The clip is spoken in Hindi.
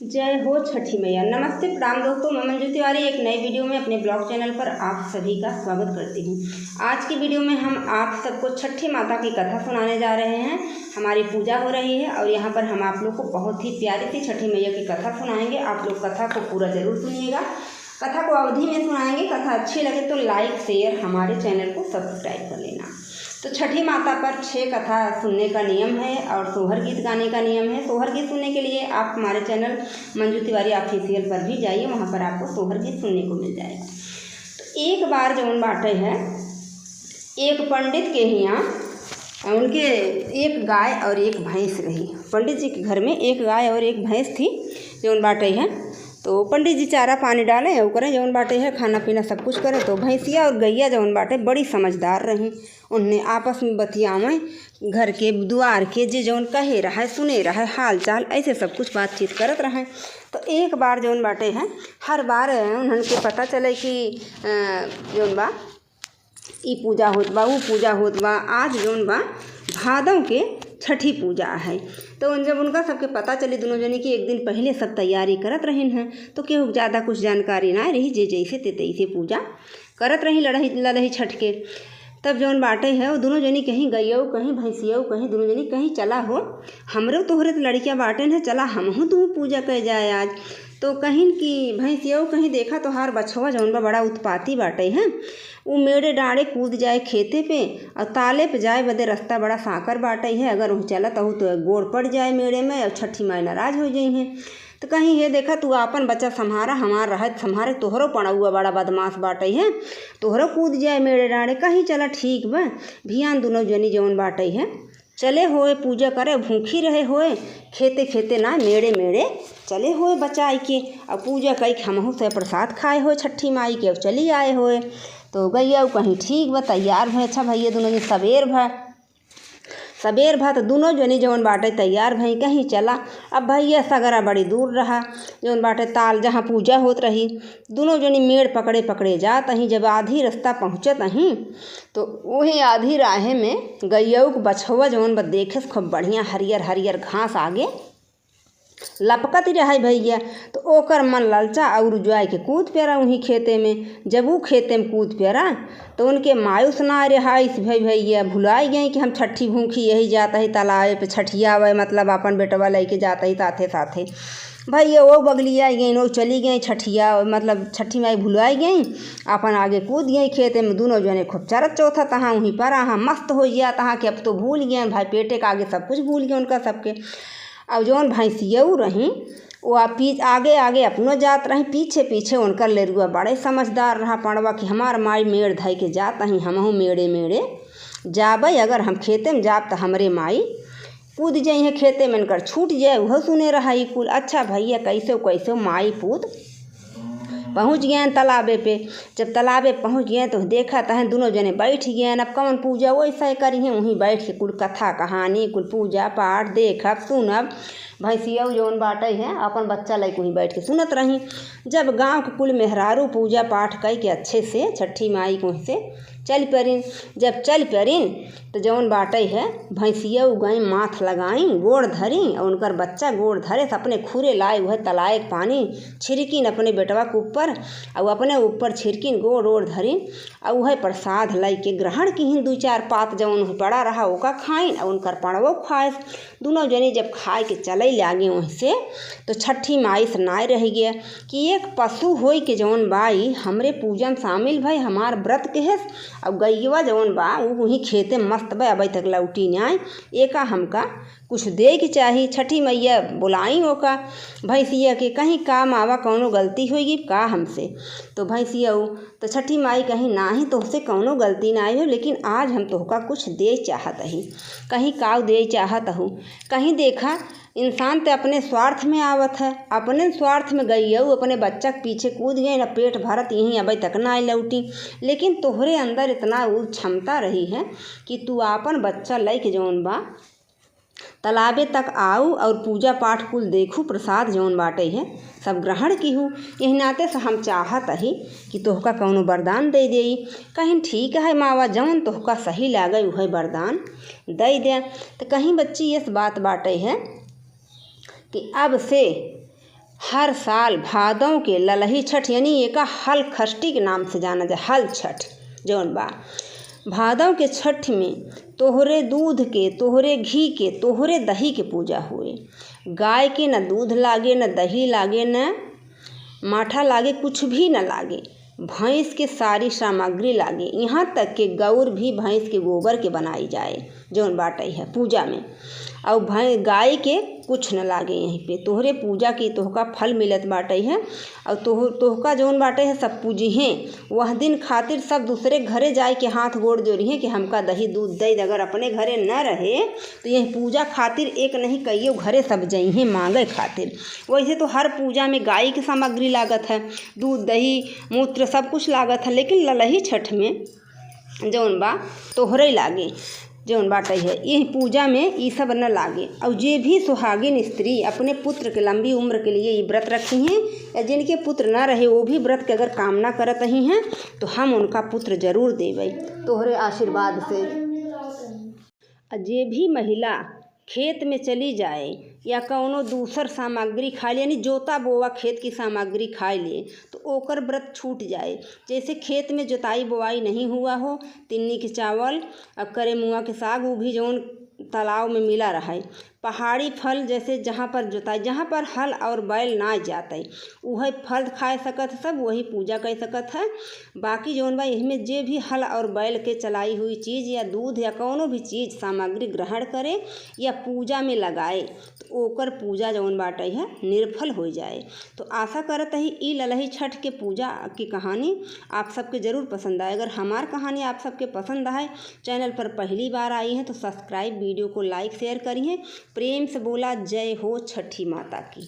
जय हो छठी मैया। नमस्ते प्रणाम दोस्तों, मैं मंजू तिवारी एक नई वीडियो में अपने ब्लॉग चैनल पर आप सभी का स्वागत करती हूँ। आज की वीडियो में हम आप सबको छठी माता की कथा सुनाने जा रहे हैं। हमारी पूजा हो रही है और यहाँ पर हम आप लोग को बहुत ही प्यारी सी छठी मैया की कथा सुनाएंगे। आप लोग कथा को पूरा ज़रूर सुनिएगा। कथा को अवधि में सुनाएंगे। कथा अच्छी लगे तो लाइक शेयर हमारे चैनल को सब्सक्राइब कर लेना। तो छठी माता पर 6 कथा सुनने का नियम है और सोहर गीत गाने का नियम है। सोहर गीत सुनने के लिए आप हमारे चैनल मंजू तिवारी ऑफिशियल पर भी जाइए, वहाँ पर आपको सोहर गीत सुनने को मिल जाएगा। तो एक बार जौन बाटे है, एक पंडित के यहाँ उनके एक गाय और एक भैंस रही। पंडित जी के घर में एक गाय और एक भैंस थी जौन बाटे है। तो पंडित जी चारा पानी डालें और करें जौन बाटे है, खाना पीना सब कुछ करें। तो भैंसिया और गैया जौन बाटे बड़ी समझदार रहीं। उन्हें आपस में बतियावें, घर के द्वार के जे जौन कहे रहा सुने रहा हाल चाल ऐसे सब कुछ बातचीत करत रहें। तो एक बार जौन बाटे है, हर बार उनके पता चले कि जौन बा ई पूजा होत बा, वो पूजा होत बा। आज जौन बा भादों के छठी पूजा है। तो जब उनका सबके पता चली दोनों जने की एक दिन पहले सब तैयारी करत रहिन हैं, तो केहू ज़्यादा कुछ जानकारी ना रही, जे जैसे ते तैसे पूजा करत रही लड़ही छठ के। तब जौन बाटे है वो दोनों जनी कहीं गइयो कहीं भैंसियो कहीं दोनों जनी कहीं चला हो, हमरो तोहरे तो लड़कियाँ बाटन है, चला हमहूँ तू पूजा कर जाए आज। तो कहीं कि भैंसियो कहीं देखा तो हार बछवा जौन बा बड़ा उत्पाती बाटे हैं, वो मेड़े डाँड़े कूद जाए खेते पे और ताले पे जाए बदे रास्ता बड़ा सांकर बाटे है। अगर वो चलत हो तो गोड़ पड़ जाए मेड़े में और छठी माई नाराज हो जाई हैं। तो कहीं ये देखा तू आपन बच्चा संभारा, हमार रहत संभारे, तोहरो पड़ा हुआ बड़ा बदमाश बाटे है, तोहरो कूद जाए मेड़े डाँड़े। कहीं चला ठीक बा, भियान दोनों जनी जौन बाटे है चले होए पूजा करे, भूखी रहे होए, खेते खेते ना मेड़े मेड़े चले होए बचाई के और पूजा कई हमहू से प्रसाद खाए होए छठी माई के और चली आए होए। तो गैया कहीं ठीक बा, तैयार भै। अच्छा भैया दोनों जन सबेर भा तो दोनों जनी जौन बाटे तैयार भई कहीं चला। अब भैया सगरा बड़ी दूर रहा जौन बाटे ताल जहाँ पूजा होत रही। दोनों जनी मेड़ पकड़े पकड़े जात अहीं। जब आधी रास्ता पहुँचत अहीं तो वही आधी राहे में गैया के बछवा जौन बा देखे खूब बढ़िया हरियर हरियर घास आगे लपकत ही रहा भैया। तो ओकर मन ललचा और जाए के कूद प्यारा वहीं खेते में। जब वो खेते में कूद प्यारा तो उनके मायूस ना रहा इस भैया भुलाई गई कि हम छठी भूखी यही जाता ही तालाब पे छठिया हुआ, मतलब अपन बेटवा लेके जाता ही साथे साथे। भैया वो बगलिया गई, वो चली गई छठिया, मतलब छठी माई भुलाई गई, अपन आगे कूद गई खेते में। दोनों जने खूब चरत चौथा तहाँ वहीं पर हाँ मस्त हो गया तहाँ कि अब तो भूल गए भाई, पेटे के आगे सब कुछ भूल गए उनका सबके। अब जौन भैंसियऊ रहीं वो आगे आगे अपनों जात रही, पीछे पीछे उनकर लेरुआ बड़े समझदार रहा पड़वा कि हमार माई मेड़ धई के जात अहीं, हमहूँ मेड़े मेड़े जाबई। अगर हम खेते में जाब तो हमरे माई कूद जाई है खेते में, इनकर छूट जाए वह सुने रहा ही कुल। अच्छा भैया कैसे कैसे माई पूत पहुँच गए तालाबे पे। जब तालाबे पहुँच गए तो देखा तहन दोनों जने बैठ गए। अब कौन पूजा वैसा करी हैं, वहीं बैठ के कुल कथा कहानी कुल पूजा पाठ देखब सुनब। भैंसिया जौन बाटे है अपन बच्चा लेके वहीं बैठ के सुनत रही। जब गांव के कुल मेहरारू पूजा पाठ कई के अच्छे से छठी माई को से चल पड़ीन। जब चल पड़ीन तो जौन बाटे है भैंसिया गई माथ लगाई गोड़ धरी और उनकर बच्चा गोड़ धरे तो अपने खुरे लाए वह तलाए पानी छिड़किन अपने बेटवा के ऊपर और अपने ऊपर छिड़किन गोड़ ओड़ धरिन और वह प्रसाद लाई के ग्रहण की 2-4 पात जौन पड़ा रहा ओका खाइन और उनकर पड़वो खाए। दोनों जने जब खाए के चले लागे वहीं से तो छठी माई से नाय रह गया कि एक पशु होई के जौन बाई हमरे पूजा में शामिल भाई, हमार व्रत के है और गैया जौन बा वो वहीं खेते मस्त बा, अभी तक लौटी नहीं आई, एका हमका कुछ दे के चाहिए। छठी मैया बुलाई ओका भैंसिया के कहीं का मावा कौनो गलती होगी का हमसे। तो भैंसिया तो छठी माई कहीं ना ही तोहसे कौनो गलती ना आई हो, लेकिन आज हम तोहका कुछ दे चाहत ही, कहीं काव दे चाहत हूँ। कहीं देखा इंसान तो अपने स्वार्थ में आवत है, अपने स्वार्थ में गई अपने बच्चा के पीछे कूद गए न पेट भरत यहीं अभी तक ना आई लौटी। लेकिन तोहरे अंदर इतना वो क्षमता रही है कि तू अपन बच्चा लेके जौन बा तालाबे तक आऊ और पूजा पाठ कुल देखू, प्रसाद जौन बाटे है सब ग्रहण की हूँ। यही नाते से हम चाहत ही कि तोहका कौनो वरदान दे देई। कहीं ठीक है मावा जौन तोहका सही लागे वह वरदान दे दे। तो कहीं बच्ची इस बात बाटे है कि अब से हर साल भादों के ललही छठ यानी एका हल खष्टी के नाम से जाना जाए, हल छठ जौन बा। भादों के छठ में तोहरे दूध के, तोहरे घी के, तोहरे दही के पूजा हुए। गाय के न दूध लागे, न दही लागे, न माठा लागे, कुछ भी न लागे। भैंस के सारी सामग्री लागे, यहाँ तक कि गौर भी भैंस के गोबर के बनाई जाए जौन बाटई है पूजा में। और गाय के कुछ न लागे। यहीं पे तोहरे पूजा की तोहका फल मिलत बाटई है। और तोहका जौन बाटे है सब पूजी हैं। वह दिन खातिर सब दूसरे घरे जाए के हाथ गोड़ जोड़ी हैं कि हमका दही दूध दई। अगर अपने घरे न रहे तो यही पूजा खातिर एक नहीं कईयों घरे सब जई हैं मांगे खातिर। वैसे तो हर पूजा में गाय की सामग्री लागत है, दूध दही मूत्र सब कुछ लागत है, लेकिन ललही छठ में जौन बा तोहरे लागे जौन बाटई है। यही पूजा में ये सब न लागे। और जे भी सुहागिन स्त्री अपने पुत्र के लंबी उम्र के लिए ये व्रत रखी हैं, या जिनके पुत्र न रहे वो भी व्रत के अगर कामना करत ही हैं तो हम उनका पुत्र जरूर देवई तोहरे आशीर्वाद से। जे भी महिला खेत में चली जाए या कौनो दूसर सामग्री खा ले, यानी जोता बोवा खेत की सामग्री खा ले, तो ओकर व्रत छूट जाए। जैसे खेत में जोताई बोवाई नहीं हुआ हो, तिन्नी के चावल अब करे मुआ के साग, वो भी जौन तालाब में मिला रहा है। पहाड़ी फल जैसे जहाँ पर जोताई, जहाँ पर हल और बैल ना जाते वही फल खाए सकत है, सब वही पूजा कर सकत है। बाकी जौन बा इसमें जे भी हल और बैल के चलाई हुई चीज़ या दूध या कौनो भी चीज़ सामग्री ग्रहण करे या पूजा में लगाए तो ओकर पूजा जौन बाटई है निर्फल हो जाए। तो आशा करत ही ई ललही छठ के पूजा की कहानी आप सबके ज़रूर पसंद आए। अगर हमार कहानी आप सबके पसंद आए, चैनल पर पहली बार आई हैं तो सब्सक्राइब, वीडियो को लाइक शेयर करिए। प्रेम से बोला जय हो छठी माता की।